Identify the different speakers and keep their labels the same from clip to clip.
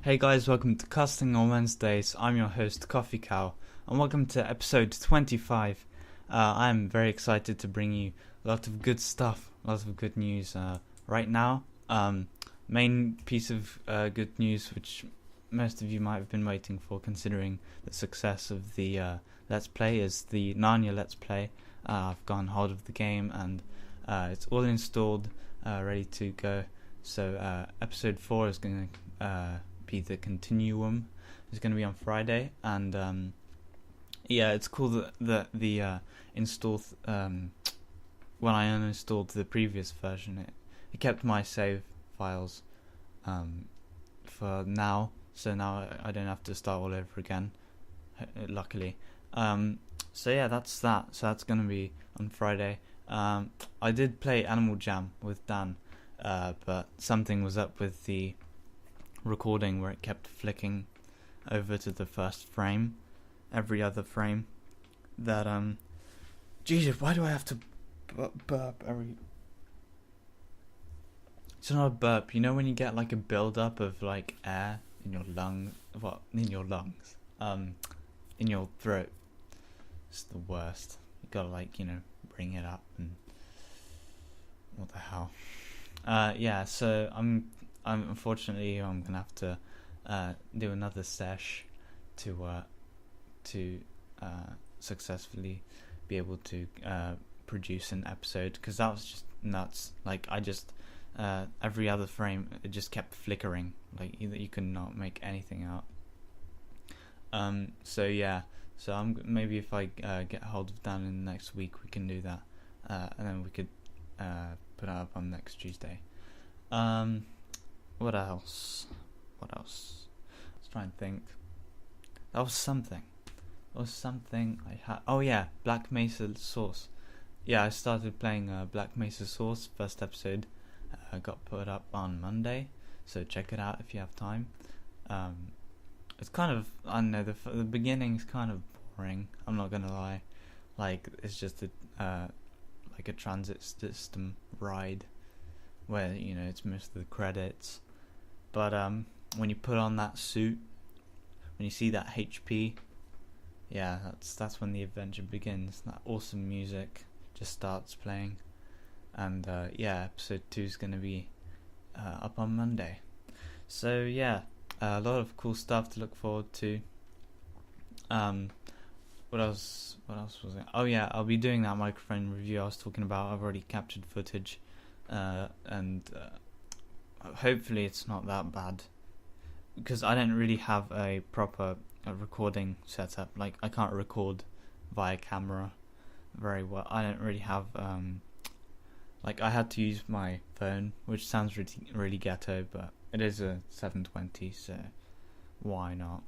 Speaker 1: Hey guys, welcome to Casting on Wednesdays. I'm your host, Coffeecow, and welcome to episode 25. I'm very excited to bring you a lot of good stuff, lots of good news right now. Main piece of good news, which most of you might have been waiting for, considering the success of the Let's Play, is the Narnia Let's Play. I've gotten hold of the game and it's all installed, ready to go. So episode 4 is going to be the continuum. It's going to be on Friday, and it's cool that the install when I uninstalled the previous version, it kept my save files for now, so now I don't have to start all over again, luckily. So yeah, that's that. So that's going to be on Friday. I did play Animal Jam with Dan, but something was up with the recording where it kept flicking over to the first frame, every other frame. That Jesus, why do I have to burp every? It's not a burp. You know when you get like a build up of like air in your lungs, in your lungs, in your throat. It's the worst. You gotta bring it up and what the hell. So I'm unfortunately gonna have to do another sesh to successfully be able to produce an episode, because that was just nuts. Like I just every other frame it just kept flickering, like you could not make anything out. So I'm maybe if I get hold of Dan in the next week, we can do that, and then we could put it up on next Tuesday. What else? Let's try and think. That was something I had. Oh yeah, Black Mesa Source. Yeah, I started playing Black Mesa Source. First episode got put up on Monday, so check it out if you have time. It's kind of, I don't know, the beginning's kind of boring, I'm not gonna lie. Like, it's just like a transit system ride where, it's most of the credits. But when you put on that suit, when you see that HP, yeah, that's when the adventure begins. That awesome music just starts playing. And episode 2 is going to be up on Monday. So yeah, a lot of cool stuff to look forward to. What else was it? Oh yeah, I'll be doing that microphone review I was talking about. I've already captured footage, and hopefully it's not that bad, because I don't really have a proper recording setup. Like, I can't record via camera very well. I don't really have I had to use my phone, which sounds really, really ghetto, but it is a 720, so why not?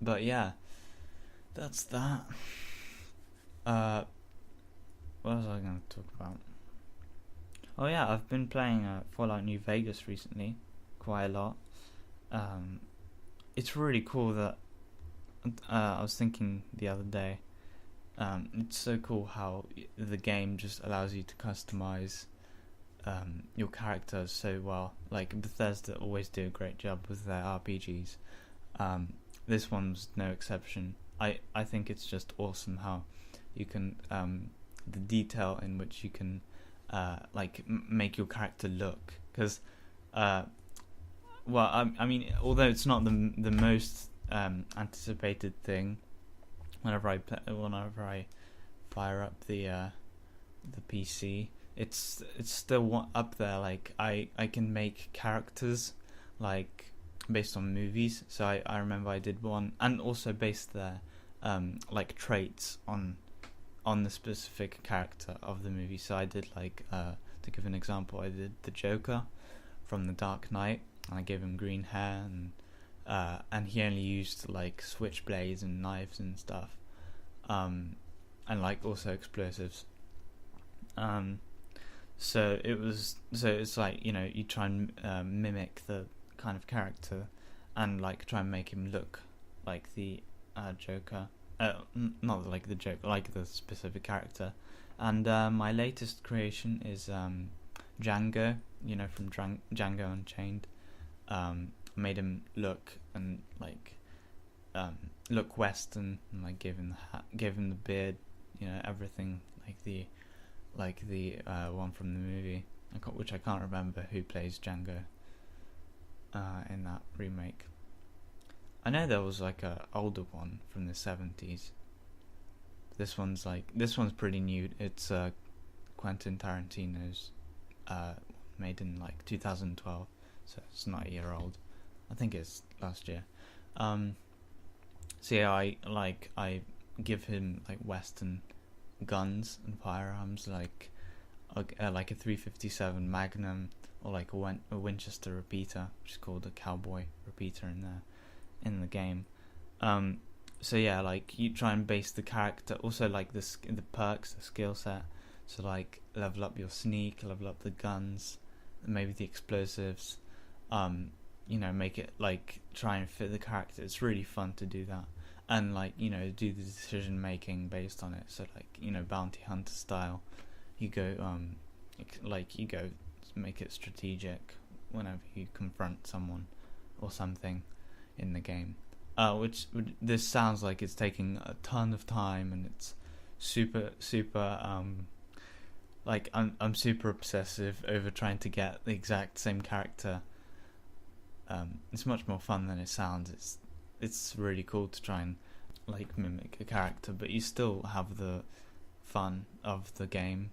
Speaker 1: But yeah, that's that. What was I going to talk about? Oh yeah, I've been playing Fallout New Vegas recently, quite a lot. It's really cool that I was thinking the other day. It's so cool how the game just allows you to customize your characters so well. Like, Bethesda always do a great job with their RPGs. This one's no exception. I think it's just awesome how you can the detail in which you can make your character look, because I mean, although it's not the most anticipated thing, whenever I fire up the PC, it's still up there. Like, I can make characters like based on movies. So I remember I did one, and also based their like traits on the specific character of the movie. So I did to give an example, I did the Joker from The Dark Knight, and I gave him green hair, and he only used like switchblades and knives and stuff, and also explosives. So it's like, you try and mimic the kind of character, and try and make him look like the Joker. Not like the Joker, like the specific character. And my latest creation is Django, from Django Unchained. made him look and look Western, and like gave him the hat, gave him the beard, everything like the one from the movie, which I can't remember who plays Django in that remake. I know there was like a older one from the 70s. This one's pretty new. It's Quentin Tarantino's made in like 2012, so it's not a year old. I think it's last year. So yeah, I give him like Western guns and firearms, like a 357 Magnum, or like a Winchester repeater, which is called a cowboy repeater in the game. So yeah, like you try and base the character, also like the perks, the skill set. So like level up your sneak, level up the guns, maybe the explosives. Make it like try and fit the character. It's really fun to do that, and like do the decision making based on it. So like bounty hunter style, you go make it strategic whenever you confront someone or something in the game. This sounds like it's taking a ton of time, and it's super like I'm super obsessive over trying to get the exact same character. It's much more fun than it sounds. It's really cool to try and like mimic a character, but you still have the fun of the game.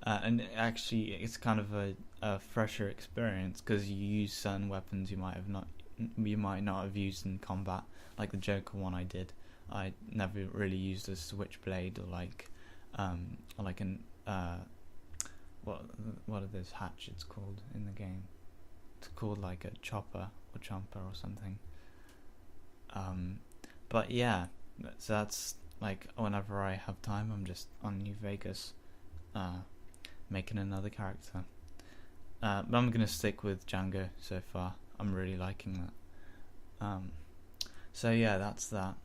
Speaker 1: And actually, it's kind of a fresher experience because you use certain weapons you might not have used in combat. Like the Joker one I did, I never really used a switchblade or what are those hatchets called in the game? It's called like a chopper or something. But yeah, so that's like whenever I have time, I'm just on New Vegas, making another character. But I'm gonna stick with Django so far. I'm really liking that. So yeah, that's that.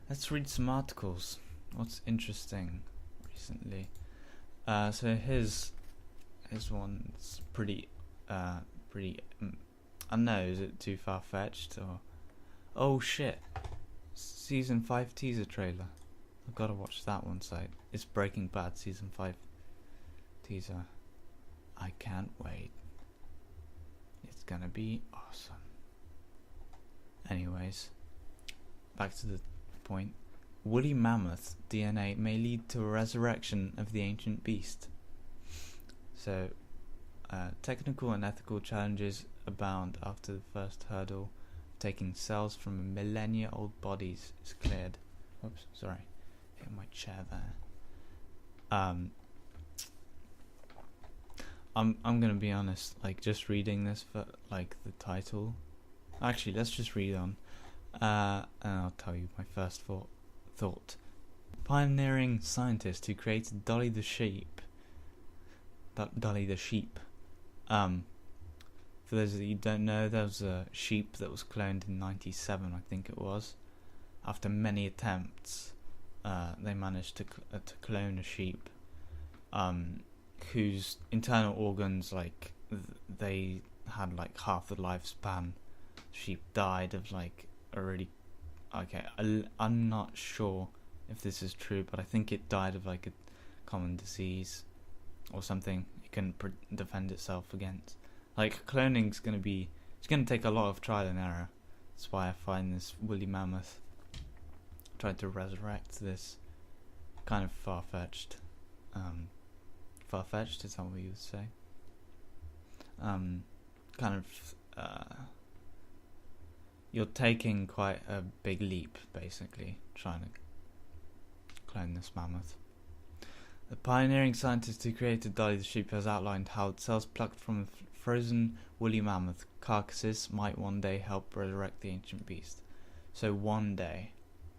Speaker 1: Let's read some articles. What's interesting recently? So here's one's pretty. I don't know. Is it too far fetched or? Oh shit! Season 5 teaser trailer. I've got to watch that one. Side. It's Breaking Bad season 5 teaser. I can't wait. It's gonna be awesome. Anyways, back to the point. Woolly mammoth DNA may lead to a resurrection of the ancient beast. So, technical and ethical challenges abound after the first hurdle, taking cells from millennia-old bodies, is cleared. Oops, sorry, hit my chair there. I'm gonna be honest. Like just reading this for like the title. Actually, let's just read on, and I'll tell you my first thought. Pioneering scientist who created Dolly the sheep. Dolly the sheep. For those of you who don't know, there was a sheep that was cloned in '97, I think it was. After many attempts, they managed to clone a sheep, whose internal organs, like they had like half the lifespan. Sheep died of like a really I'm not sure if this is true, but I think it died of like a common disease or something it can defend itself against. Like cloning's it's gonna take a lot of trial and error. That's why I find this woolly mammoth tried to resurrect this kind of far-fetched. Far-fetched, is that what you would say? You're taking quite a big leap, basically, trying to clone this mammoth. The pioneering scientist who created Dolly the sheep has outlined how cells plucked from frozen woolly mammoth carcasses might one day help resurrect the ancient beast. So one day,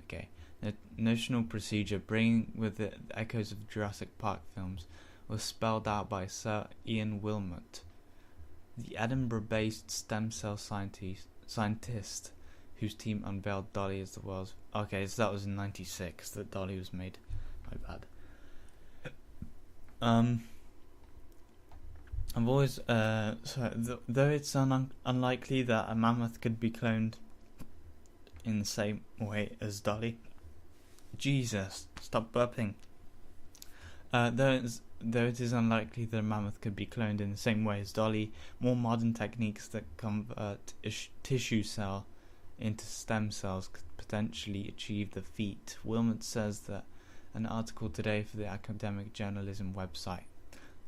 Speaker 1: okay. The notional procedure, bringing with it the echoes of Jurassic Park films, was spelled out by Sir Ian Wilmot, the Edinburgh-based stem cell scientist whose team unveiled Dolly as the world's... Okay, so that was in '96 that Dolly was made. My bad. I've always though it's unlikely that a mammoth could be cloned in the same way as Dolly. Jesus, stop burping. Though it is unlikely that a mammoth could be cloned in the same way as Dolly, more modern techniques that convert tissue cell into stem cells could potentially achieve the feat. Wilmot says that an article today for the academic journalism website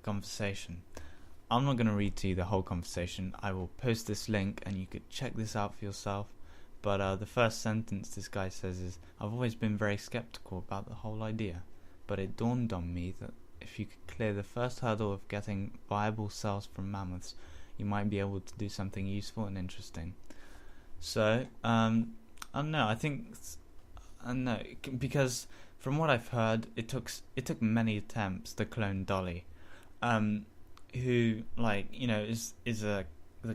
Speaker 1: Conversation. I'm not going to read to you the whole conversation. I will post this link and you could check this out for yourself. But the first sentence this guy says is, I've always been very skeptical about the whole idea, but it dawned on me that if you could clear the first hurdle of getting viable cells from mammoths, you might be able to do something useful and interesting. So, I don't know, because from what I've heard, it took many attempts to clone Dolly, who, like, you know, is the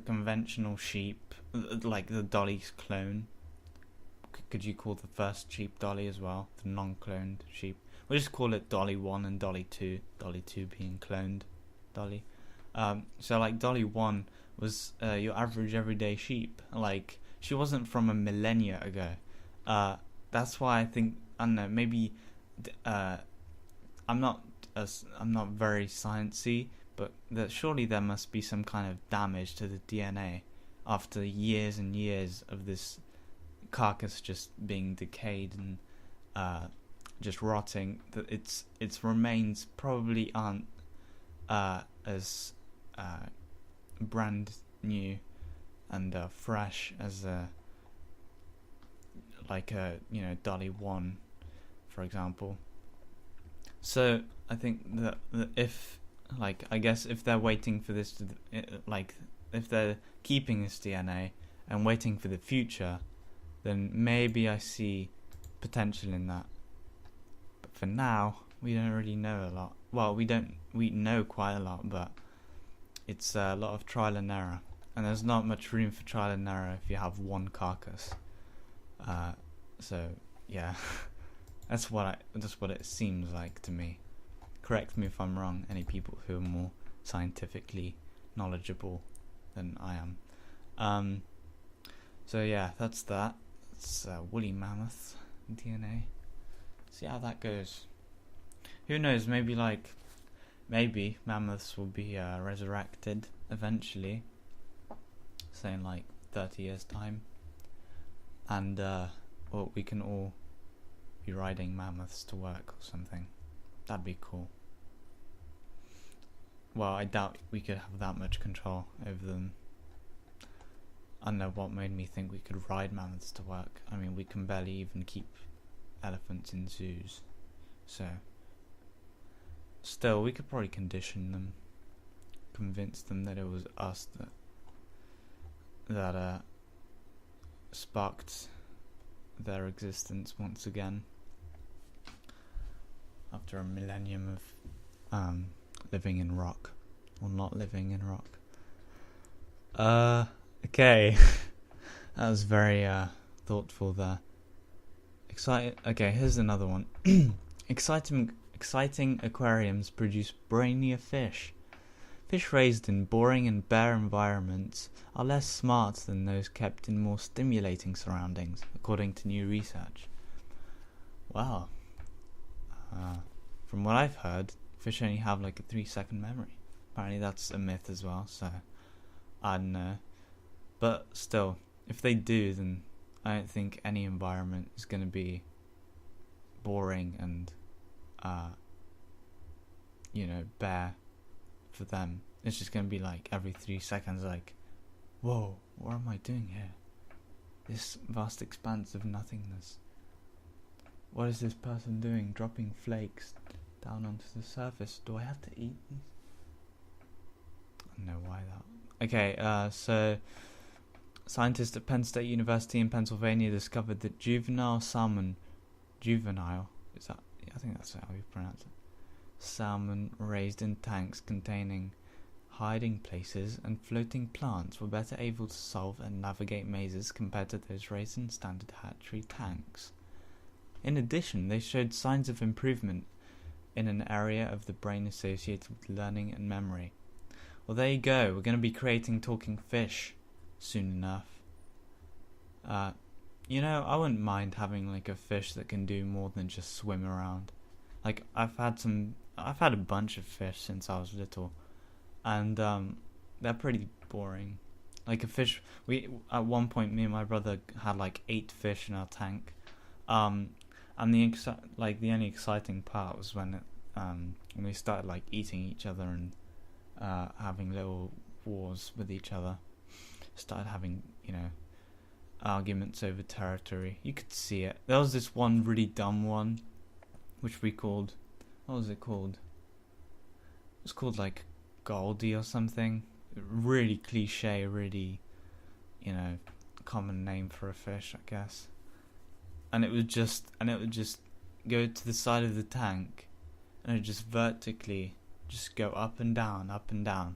Speaker 1: conventional sheep, like the Dolly's clone. Could you call the first sheep Dolly as well, the non-cloned sheep? We'll just call it Dolly 1 and Dolly 2, Dolly 2 being cloned Dolly. So like Dolly 1 was your average everyday sheep. Like, she wasn't from a millennia ago. That's why I think, I don't know, maybe I'm not very sciencey, but surely there must be some kind of damage to the DNA after years and years of this carcass just being decayed and just rotting. That its remains probably aren't as brand new and fresh as Dolly 1, for example. So I think that if, like, I guess if they're waiting for this to, if they're keeping this DNA and waiting for the future, then maybe I see potential in that. But for now, we don't really know a lot. Well, we know quite a lot, but it's a lot of trial and error. And there's not much room for trial and error if you have one carcass. So yeah, that's what it seems like to me. Correct me if I'm wrong, any people who are more scientifically knowledgeable than I am. So yeah, that's that. It's woolly mammoth DNA. See how that goes. Who knows? Maybe mammoths will be resurrected eventually, say in like 30 years time, and well, we can all be riding mammoths to work or something. That'd be cool. Well, I doubt we could have that much control over them. I don't know what made me think we could ride mammoths to work. I mean, we can barely even keep elephants in zoos. So, still, we could probably condition them, convince them that it was us that sparked their existence once again after a millennium of living in rock, or not living in rock. Okay. That was very thoughtful there. Okay, here's another one. Exciting aquariums produce brainier fish. Fish raised in boring and bare environments are less smart than those kept in more stimulating surroundings, according to new research. Wow. From what I've heard, fish only have like a 3-second memory. Apparently that's a myth as well, so I don't know. But still, if they do, then I don't think any environment is going to be boring and, bare for them. It's just going to be like every 3 seconds, like, whoa, what am I doing here? This vast expanse of nothingness. What is this person doing, dropping flakes down onto the surface? Do I have to eat these? I don't know why that. Okay, so scientists at Penn State University in Pennsylvania discovered that juvenile, is that? Yeah, I think that's how you pronounce it. Salmon raised in tanks containing hiding places and floating plants were better able to solve and navigate mazes compared to those raised in standard hatchery tanks. In addition, they showed signs of improvement in an area of the brain associated with learning and memory. Well, there you go. We're going to be creating talking fish soon enough. You know, I wouldn't mind having like a fish that can do more than just swim around. Like I've had a bunch of fish since I was little, and they're pretty boring. Like a fish, at one point me and my brother had like 8 fish in our tank, and the only exciting part was when we started like eating each other and having little wars with each other. Started having, you know, arguments over territory. You could see it. There was this one really dumb one, which we called, what was it called? It was called like Goldie or something. Really cliche, really, you know, common name for a fish, I guess. And it would just go to the side of the tank, and it would just vertically just go up and down,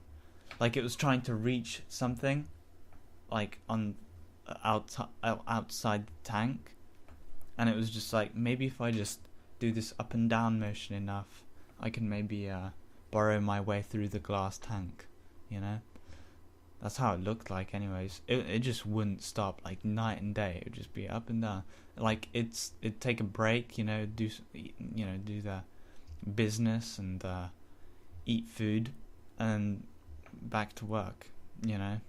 Speaker 1: like it was trying to reach something, like on outside the tank, and it was just like, maybe if I just do this up and down motion enough, I can maybe burrow my way through the glass tank, you know. That's how it looked like anyways. It just wouldn't stop, like night and day. It would just be up and down, like it'd take a break, you know, do the business and eat food and back to work, you know.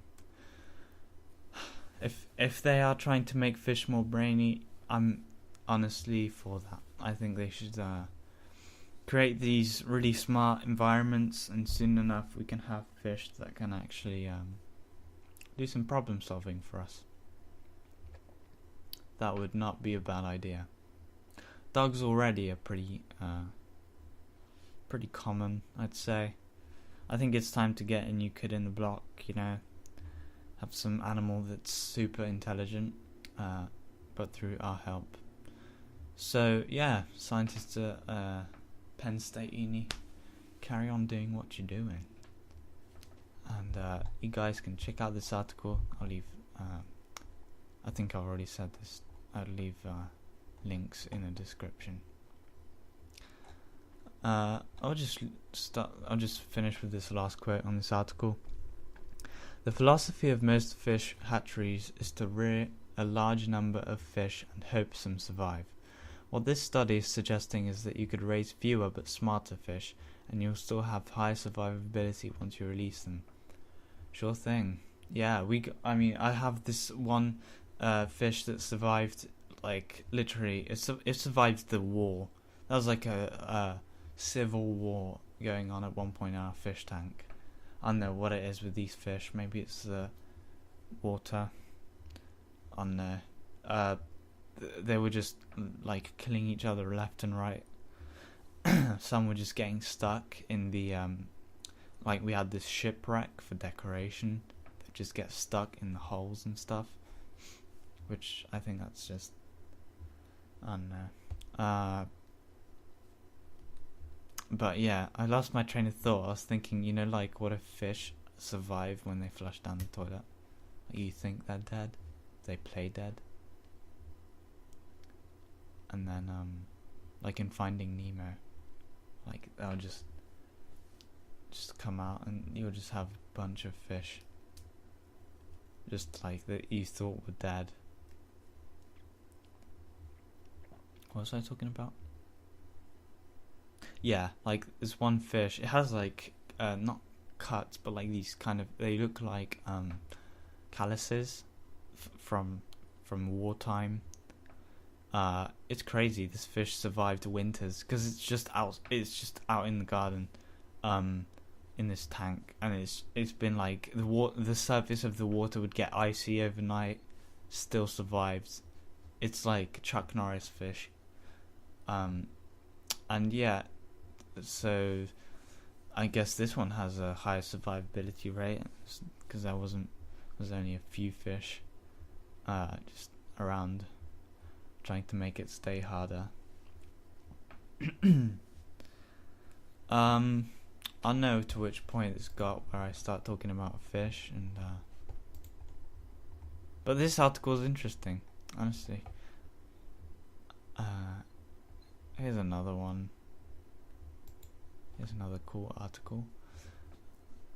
Speaker 1: If they are trying to make fish more brainy, I'm honestly for that. I think they should create these really smart environments, and soon enough we can have fish that can actually do some problem solving for us. That would not be a bad idea. Dogs already are pretty common, I'd say. I think it's time to get a new kid in the block, you know. Have some animal that's super intelligent, but through our help. So yeah, scientists at Penn State Uni, carry on doing what you're doing. And you guys can check out this article. I'll leave, I think I've already said this, I'll leave links in the description. I'll just finish with this last quote on this article. The philosophy of most fish hatcheries is to rear a large number of fish and hope some survive. What this study is suggesting is that you could raise fewer but smarter fish, and you'll still have high survivability once you release them. Sure thing. Yeah, I have this one fish that survived, like, literally, it survived the war. That was like a civil war going on at one point in our fish tank. I don't know what it is with these fish. Maybe it's the water on there. They were just like killing each other left and right. Some were just getting stuck in the like we had this shipwreck for decoration that just gets stuck in the holes and stuff, which I think that's just, I don't know. But yeah, I lost my train of thought. I was thinking, you know, like, what if fish survive when they flush down the toilet? You think they're dead? They play dead? And then, like in Finding Nemo, like, they'll just come out and you'll just have a bunch of fish, just like that you thought were dead. What was I talking about? Yeah, like this one fish, it has like not cuts, but like these kind of, they look like calluses from wartime. It's crazy. This fish survived winters because it's just out in the garden, in this tank, and it's been like the surface of the water would get icy overnight, still survives. It's like Chuck Norris fish. And yeah, so I guess this one has a higher survivability rate because there's only a few fish just around trying to make it stay harder. I know to which point it's got where I start talking about fish, and but this article is interesting, honestly. Here's another one. Here's another cool article.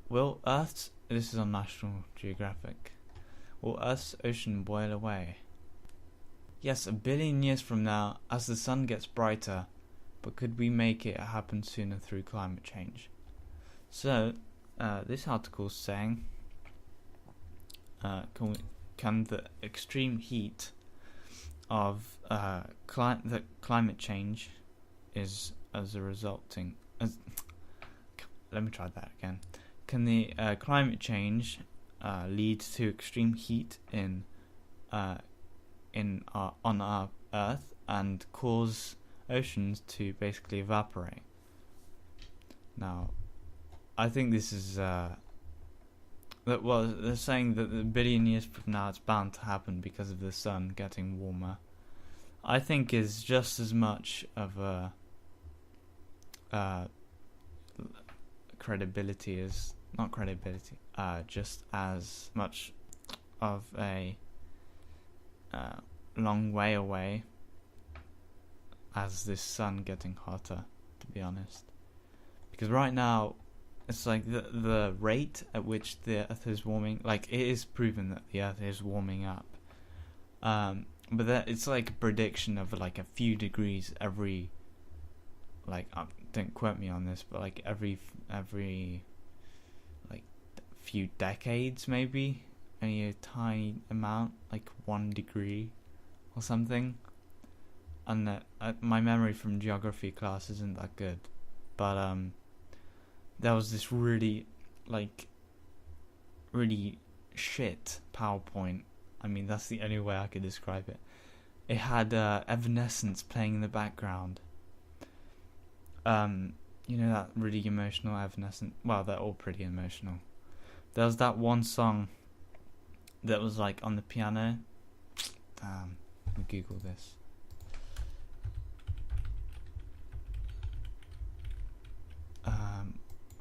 Speaker 1: Will Earth's... This is on National Geographic. Will Earth's ocean boil away? Yes, 1 billion years from now, as the sun gets brighter, but could we make it happen sooner through climate change? So, this article is saying, can the extreme heat of the climate change is as a resulting... let me try that again. Can the climate change lead to extreme heat on our Earth and cause oceans to basically evaporate? Now, I think this is they're saying that 1 billion years from now it's bound to happen because of the sun getting warmer. I think is just as much of a credibility as not credibility, just as much of a long way away as this sun getting hotter, to be honest. Because right now, it's like the rate at which the Earth is warming, like it is proven that the Earth is warming up. But that it's like a prediction of like a few degrees every, like don't quote me on this, but like every like few decades maybe, only a tiny amount, like 1 degree or something. And that my memory from geography class isn't that good, but there was this really shit PowerPoint. I mean, that's the only way I could describe it. It had Evanescence playing in the background. You know that really emotional Evanescence? Well, they're all pretty emotional. There was that one song that was like on the piano. Damn, let me Google this.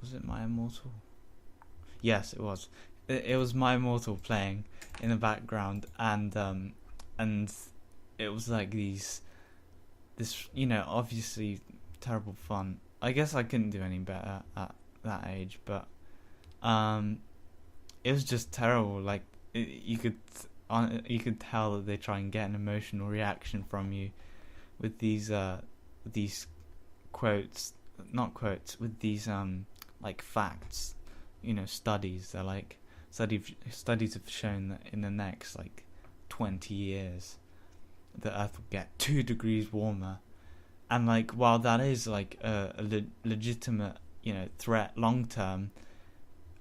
Speaker 1: Was it My Immortal? Yes, it was. It was My Immortal playing in the background, and it was like this, you know, obviously terrible fun. I guess I couldn't do any better at that age, but it was just terrible. Like you could tell that they try and get an emotional reaction from you with these quotes, not quotes, with these like facts, you know, studies. They're like studies have shown that in the next like 20 years the Earth will get 2 degrees warmer, and like while that is like a legitimate, you know, threat long term,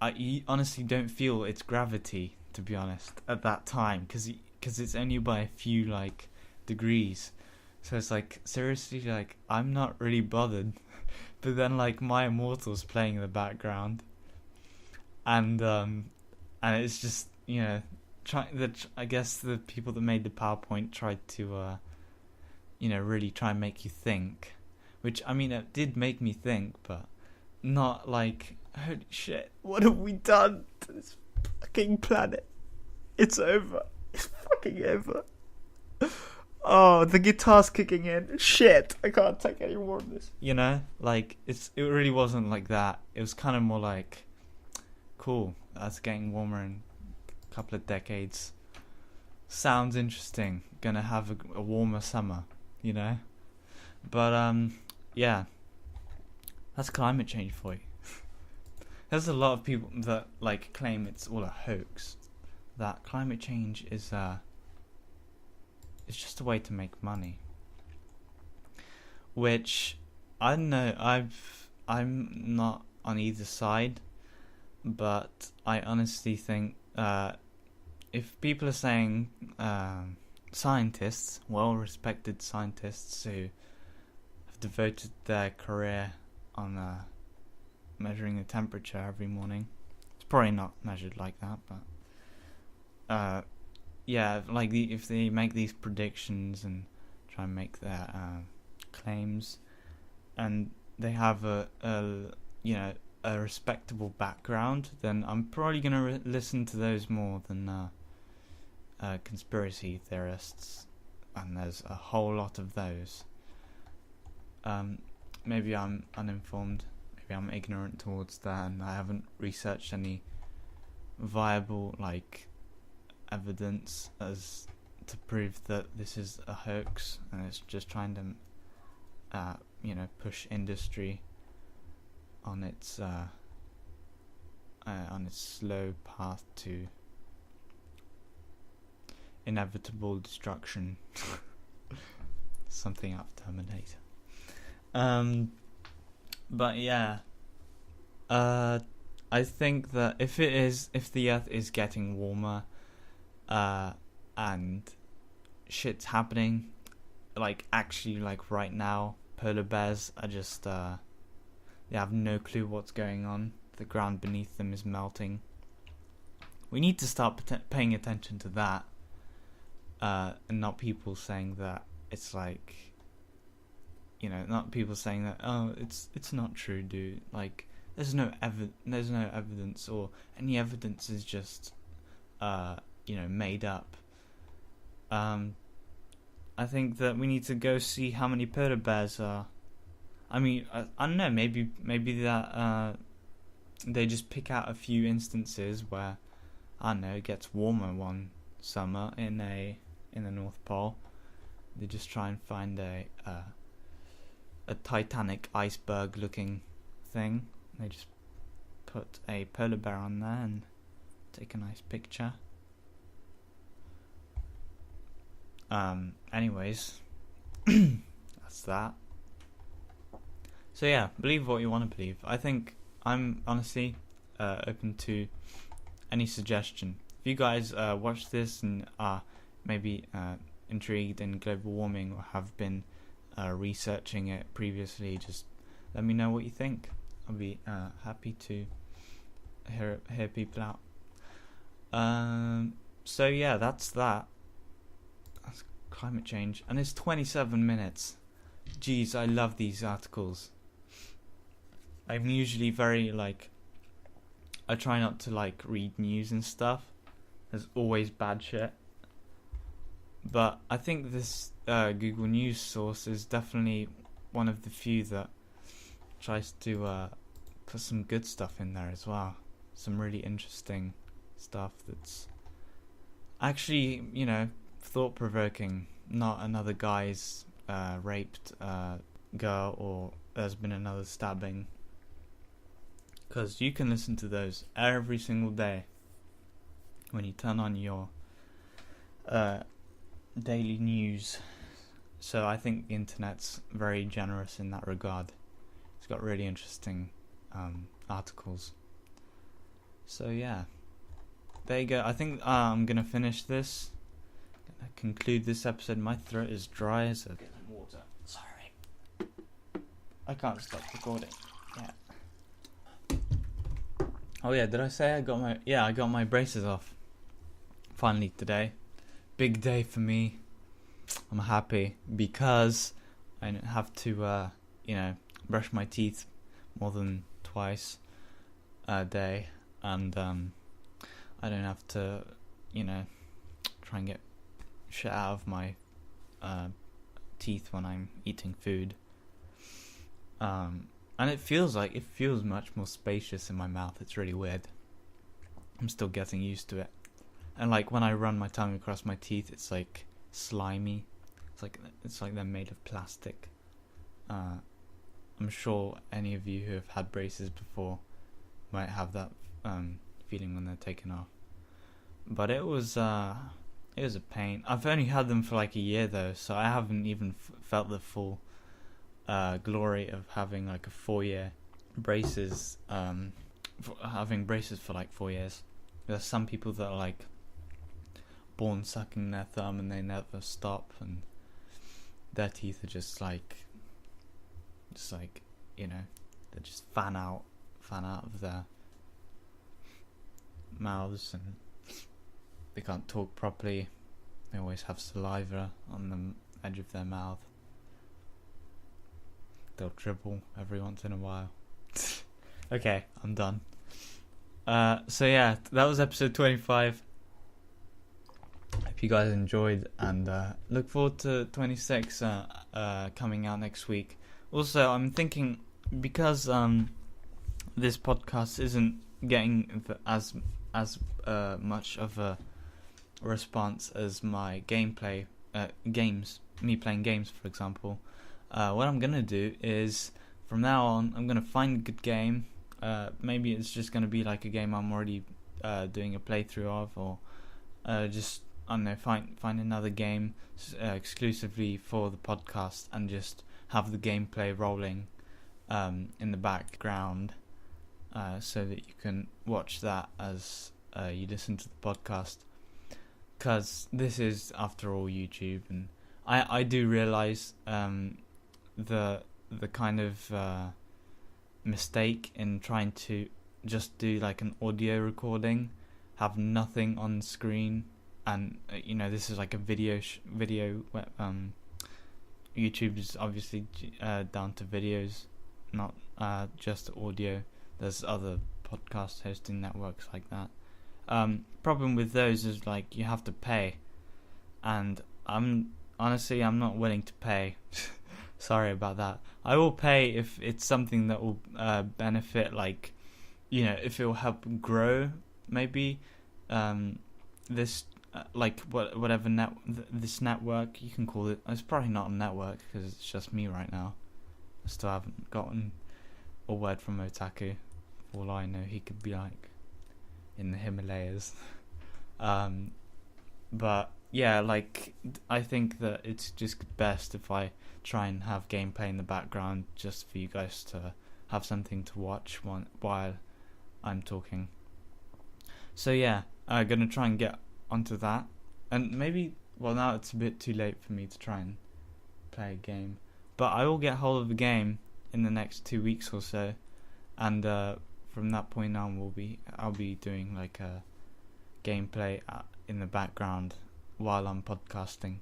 Speaker 1: I honestly don't feel its gravity, to be honest, at that time, because it's only by a few like degrees. So it's like, seriously, like I'm not really bothered. But then like My Immortal's playing in the background, and it's just, you know, I guess the people that made the PowerPoint tried to you know, really try and make you think, which I mean it did make me think, but not like, holy shit, what have we done to this fucking planet? It's over. It's fucking over. Oh, the guitar's kicking in. Shit, I can't take any more of this. You know, like it really wasn't like that. It was kind of more like, cool, that's getting warmer in a couple of decades. Sounds interesting. Gonna have a warmer summer, you know. But yeah, that's climate change for you. There's a lot of people that like claim it's all a hoax. That climate change is it's just a way to make money, which I don't know. I'm not on either side, but I honestly think if people are saying scientists, well-respected scientists who have devoted their career on measuring the temperature every morning, it's probably not measured like that, but yeah, like if they make these predictions and try and make their claims, and they have a you know, a respectable background, then I'm probably gonna listen to those more than conspiracy theorists, and there's a whole lot of those. Maybe I'm uninformed, maybe sorry, I'm ignorant towards that, and I haven't researched any viable evidence as to prove that this is a hoax, and it's just trying to push industry on its slow path to inevitable destruction. Something out of Terminator. But yeah, I think that if the Earth is getting warmer, and shit's happening, actually right now, polar bears are just they have no clue what's going on. The ground beneath them is melting. We need to start paying attention to that, and not people saying that it's not people saying that, oh, it's not true, dude. There's no evidence, or any evidence is just made up. I think that we need to go see how many polar bears are. I mean, I don't know, maybe that they just pick out a few instances where, I don't know, it gets warmer one summer in the North Pole. They just try and find a Titanic iceberg looking thing. They just put a polar bear on there and take a nice picture. Anyways, that's that. So yeah, believe what you want to believe. I think I'm honestly open to any suggestion. If you guys watch this and are maybe intrigued in global warming or have been researching it previously, just let me know what you think. I'll be happy to hear people out. So yeah, that's that. That's climate change, and it's 27 minutes. Jeez, I love these articles. I'm usually very I try not to read news and stuff. There's always bad shit. But I think this Google News source is definitely one of the few that tries to put some good stuff in there as well. Some really interesting stuff that's actually, thought-provoking. Not another guy's raped girl, or there's been another stabbing. Because you can listen to those every single day when you turn on your daily news. So I think the internet's very generous in that regard. It's got really interesting articles. So yeah, there you go. I think I'm gonna finish this. Gonna conclude this episode. My throat is dry as a... Get some water. Sorry, I can't stop recording. Yeah. Oh yeah, did I say I got my braces off finally today. Big day for me. I'm happy because I don't have to brush my teeth more than twice a day, and I don't have to try and get shit out of my teeth when I'm eating food. And it feels much more spacious in my mouth. It's really weird. I'm still getting used to it. And when I run my tongue across my teeth, it's slimy. It's like they're made of plastic. I'm sure any of you who have had braces before might have that feeling when they're taken off. But it was a pain. I've only had them for a year though, so I haven't even felt the full glory of having a 4-year braces. Having braces for 4 years. There's some people that are born sucking their thumb and they never stop, and their teeth are just they just fan out of their mouths, and they can't talk properly. They always have saliva on the edge of their mouth. They'll dribble every once in a while. Okay, I'm done. So yeah, that was episode 25. Hope you guys enjoyed, and look forward to 26 coming out next week. Also, I'm thinking, because this podcast isn't getting as much of a response as my gameplay games, me playing games, for example. What I'm gonna do is, from now on, I'm gonna find a good game. Maybe it's just gonna be like a game I'm already doing a playthrough of, or just, I don't know, find another game exclusively for the podcast, and just have the gameplay rolling in the background, so that you can watch that as you listen to the podcast. Because this is, after all, YouTube, and I do realise the kind of mistake in trying to just do like an audio recording, have nothing on screen, and this is like a video. YouTube is obviously down to videos, not just audio. There's other podcast hosting networks like that. Problem with those is, like, you have to pay, and I'm not willing to pay. Sorry about that. I will pay if it's something that will benefit, like, if it will help grow, maybe this whatever this network, you can call it. It's probably not a network because it's just me right now. I still haven't gotten a word from Otaku. For all I know, he could be like in the Himalayas. But yeah, like, I think that it's just best if I try and have gameplay in the background, just for you guys to have something to watch while I'm talking. So yeah, I'm gonna try and get onto that, and maybe, well, now it's a bit too late for me to try and play a game, but I will get hold of the game in the next 2 weeks or so, and from that point on, I'll be doing like a gameplay in the background while I'm podcasting.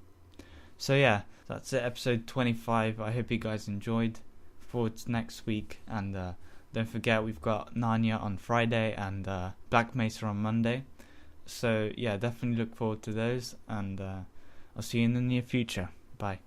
Speaker 1: So yeah, that's it, episode 25. I hope you guys enjoyed. Forward to next week, and don't forget, we've got Narnia on Friday and Black Mesa on Monday. So yeah, definitely look forward to those, and I'll see you in the near future. Bye.